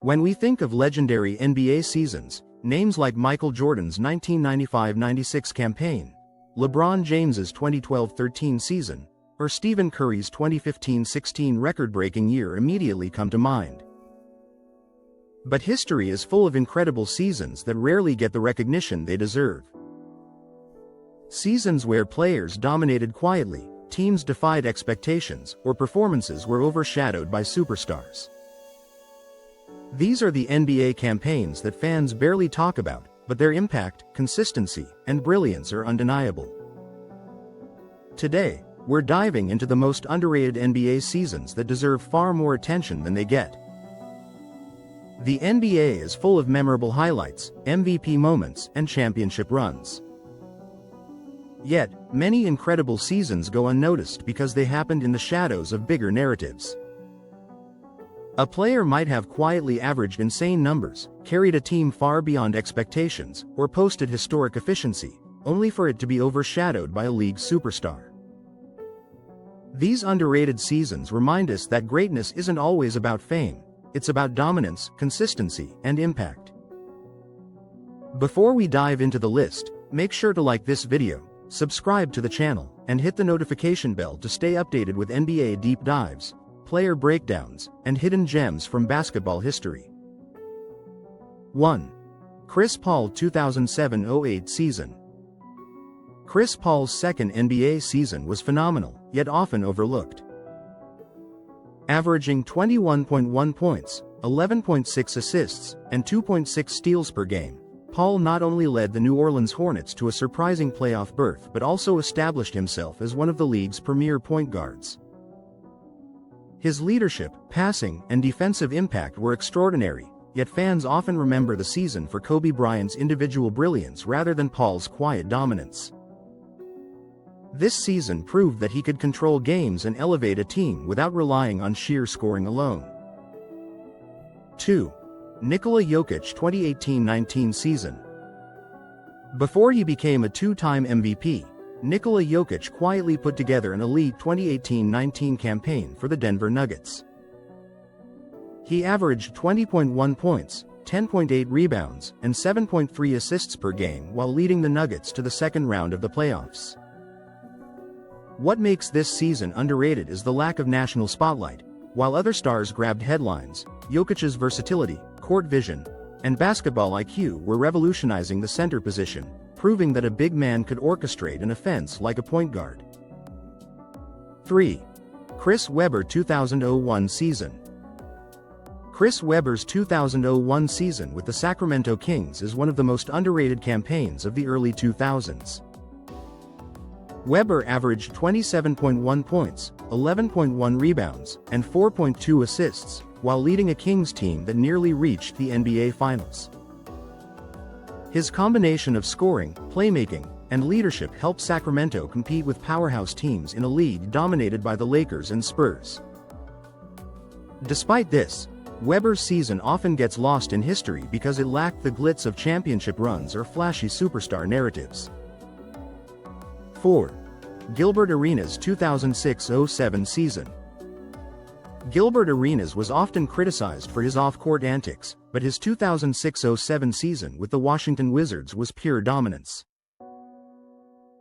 When we think of legendary NBA seasons, names like Michael Jordan's 1995-96 campaign, LeBron James's 2012-13 season, or Stephen Curry's 2015-16 record-breaking year immediately come to mind. But history is full of incredible seasons that rarely get the recognition they deserve. Seasons where players dominated quietly, teams defied expectations, or performances were overshadowed by superstars. These are the NBA campaigns that fans barely talk about, but their impact, consistency, and brilliance are undeniable. Today, we're diving into the most underrated NBA seasons that deserve far more attention than they get. The NBA is full of memorable highlights, MVP moments, and championship runs. Yet, many incredible seasons go unnoticed because they happened in the shadows of bigger narratives. A player might have quietly averaged insane numbers, carried a team far beyond expectations, or posted historic efficiency, only for it to be overshadowed by a league superstar. These underrated seasons remind us that greatness isn't always about fame, it's about dominance, consistency, and impact. Before we dive into the list, make sure to like this video, subscribe to the channel, and hit the notification bell to stay updated with NBA deep dives, player breakdowns, and hidden gems from basketball history. 1. Chris Paul 2007-08 season. Chris Paul's second NBA season was phenomenal, yet often overlooked. Averaging 21.1 points, 11.6 assists, and 2.6 steals per game, Paul not only led the New Orleans Hornets to a surprising playoff berth but also established himself as one of the league's premier point guards. His leadership, passing, and defensive impact were extraordinary, yet fans often remember the season for Kobe Bryant's individual brilliance rather than Paul's quiet dominance. This season proved that he could control games and elevate a team without relying on sheer scoring alone. 2. Nikola Jokic 2018-19 season. Before he became a two-time MVP, Nikola Jokic quietly put together an elite 2018-19 campaign for the Denver Nuggets. He averaged 20.1 points, 10.8 rebounds, and 7.3 assists per game while leading the Nuggets to the second round of the playoffs. What makes this season underrated is the lack of national spotlight. While other stars grabbed headlines, Jokic's versatility, court vision, and basketball IQ were revolutionizing the center position, proving that a big man could orchestrate an offense like a point guard. 3. Chris Webber 2001 season. Chris Webber's 2001 season with the Sacramento Kings is one of the most underrated campaigns of the early 2000s. Webber averaged 27.1 points, 11.1 rebounds, and 4.2 assists, while leading a Kings team that nearly reached the NBA Finals. His combination of scoring, playmaking, and leadership helped Sacramento compete with powerhouse teams in a league dominated by the Lakers and Spurs. Despite this, Webber's season often gets lost in history because it lacked the glitz of championship runs or flashy superstar narratives. 4. Gilbert Arenas 2006-07 season. Gilbert Arenas was often criticized for his off-court antics, but his 2006-07 season with the Washington Wizards was pure dominance.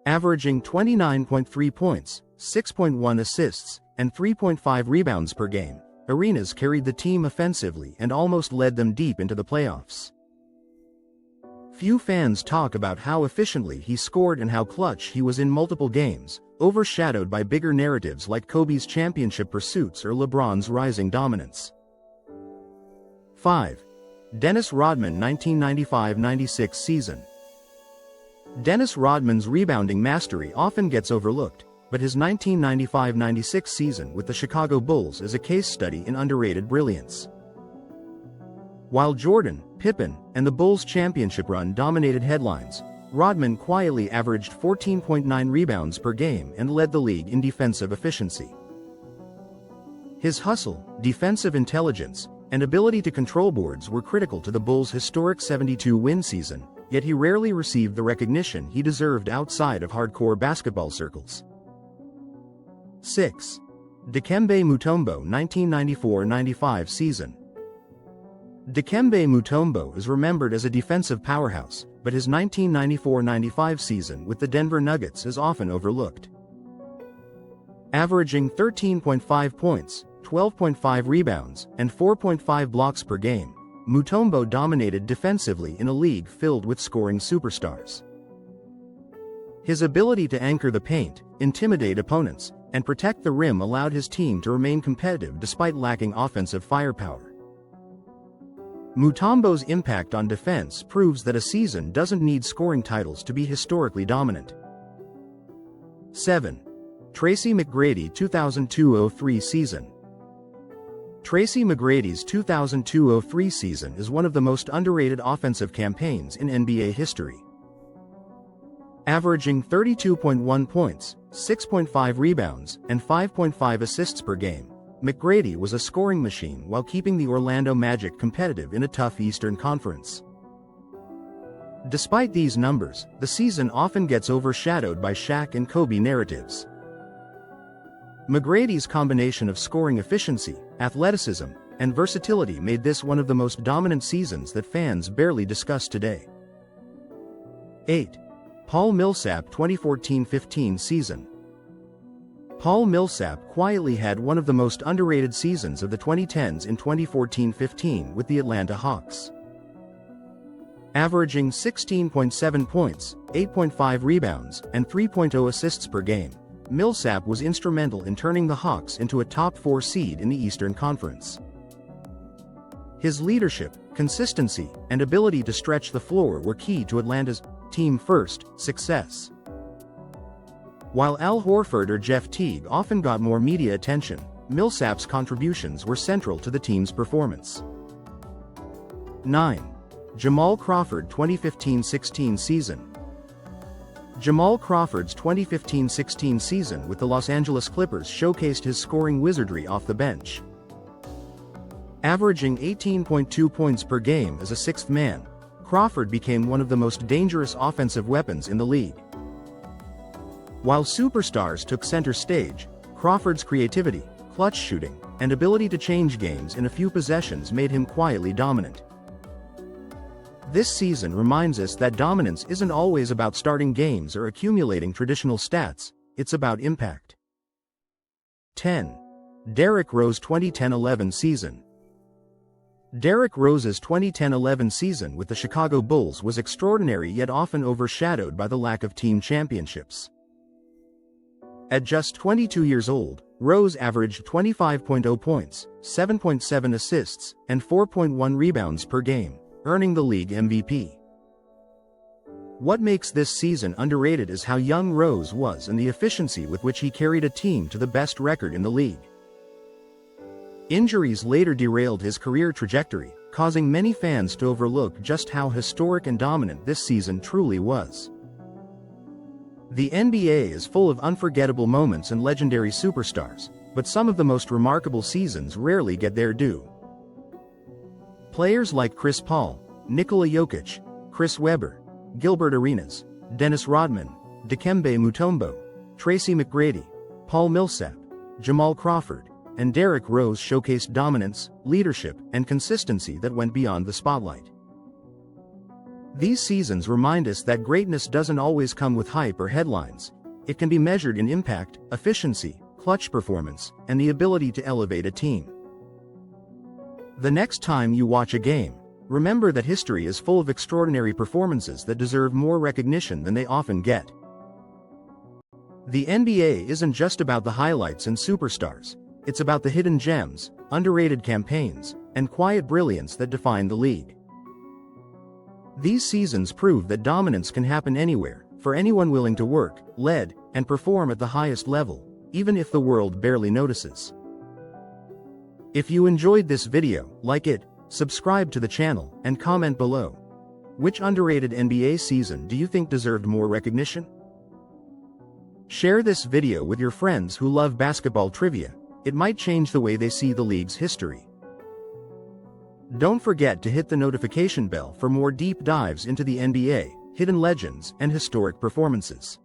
Averaging 29.3 points, 6.1 assists, and 3.5 rebounds per game, Arenas carried the team offensively and almost led them deep into the playoffs. Few fans talk about how efficiently he scored and how clutch he was in multiple games, overshadowed by bigger narratives like Kobe's championship pursuits or LeBron's rising dominance. 5. Dennis Rodman 1995-96 season. Dennis Rodman's rebounding mastery often gets overlooked, but his 1995-96 season with the Chicago Bulls is a case study in underrated brilliance. While Jordan, Pippen, and the Bulls' championship run dominated headlines, Rodman quietly averaged 14.9 rebounds per game and led the league in defensive efficiency. His hustle, defensive intelligence, and ability to control boards were critical to the Bulls' historic 72-win season, yet he rarely received the recognition he deserved outside of hardcore basketball circles. 6. Dikembe Mutombo 1994-95 season. Dikembe Mutombo is remembered as a defensive powerhouse, but his 1994-95 season with the Denver Nuggets is often overlooked. Averaging 13.5 points, 12.5 rebounds, and 4.5 blocks per game, Mutombo dominated defensively in a league filled with scoring superstars. His ability to anchor the paint, intimidate opponents, and protect the rim allowed his team to remain competitive despite lacking offensive firepower. Mutombo's impact on defense proves that a season doesn't need scoring titles to be historically dominant. 7. Tracy McGrady 2002-03 season. Tracy McGrady's 2002-03 season is one of the most underrated offensive campaigns in NBA history. Averaging 32.1 points, 6.5 rebounds, and 5.5 assists per game, McGrady was a scoring machine while keeping the Orlando Magic competitive in a tough Eastern Conference. Despite these numbers, the season often gets overshadowed by Shaq and Kobe narratives. McGrady's combination of scoring efficiency, athleticism, and versatility made this one of the most dominant seasons that fans barely discuss today. 8. Paul Millsap 2014-15 season. Paul Millsap quietly had one of the most underrated seasons of the 2010s in 2014-15 with the Atlanta Hawks. Averaging 16.7 points, 8.5 rebounds, and 3.0 assists per game, Millsap was instrumental in turning the Hawks into a top 4 seed in the Eastern Conference. His leadership, consistency, and ability to stretch the floor were key to Atlanta's team-first success. While Al Horford or Jeff Teague often got more media attention, Millsap's contributions were central to the team's performance. 9. Jamal Crawford 2015-16 season. Jamal Crawford's 2015-16 season with the Los Angeles Clippers showcased his scoring wizardry off the bench. Averaging 18.2 points per game as a sixth man, Crawford became one of the most dangerous offensive weapons in the league. While superstars took center stage, Crawford's creativity, clutch shooting, and ability to change games in a few possessions made him quietly dominant. This season reminds us that dominance isn't always about starting games or accumulating traditional stats, it's about impact. 10. Derrick Rose 2010-11 season. Derrick Rose's 2010-11 season with the Chicago Bulls was extraordinary yet often overshadowed by the lack of team championships. At just 22 years old, Rose averaged 25.0 points, 7.7 assists, and 4.1 rebounds per game, earning the league MVP. What makes this season underrated is how young Rose was and the efficiency with which he carried a team to the best record in the league. Injuries later derailed his career trajectory, causing many fans to overlook just how historic and dominant this season truly was. The NBA is full of unforgettable moments and legendary superstars, but some of the most remarkable seasons rarely get their due. Players like Chris Paul, Nikola Jokic, Chris Webber, Gilbert Arenas, Dennis Rodman, Dikembe Mutombo, Tracy McGrady, Paul Millsap, Jamal Crawford, and Derrick Rose showcased dominance, leadership, and consistency that went beyond the spotlight. These seasons remind us that greatness doesn't always come with hype or headlines. It can be measured in impact, efficiency, clutch performance, and the ability to elevate a team. The next time you watch a game, remember that history is full of extraordinary performances that deserve more recognition than they often get. The NBA isn't just about the highlights and superstars. It's about the hidden gems, underrated campaigns, and quiet brilliance that define the league. These seasons prove that dominance can happen anywhere, for anyone willing to work, lead, and perform at the highest level, even if the world barely notices. If you enjoyed this video, like it, subscribe to the channel, and comment below. Which underrated NBA season do you think deserved more recognition? Share this video with your friends who love basketball trivia. It might change the way they see the league's history. Don't forget to hit the notification bell for more deep dives into the NBA, hidden legends, and historic performances.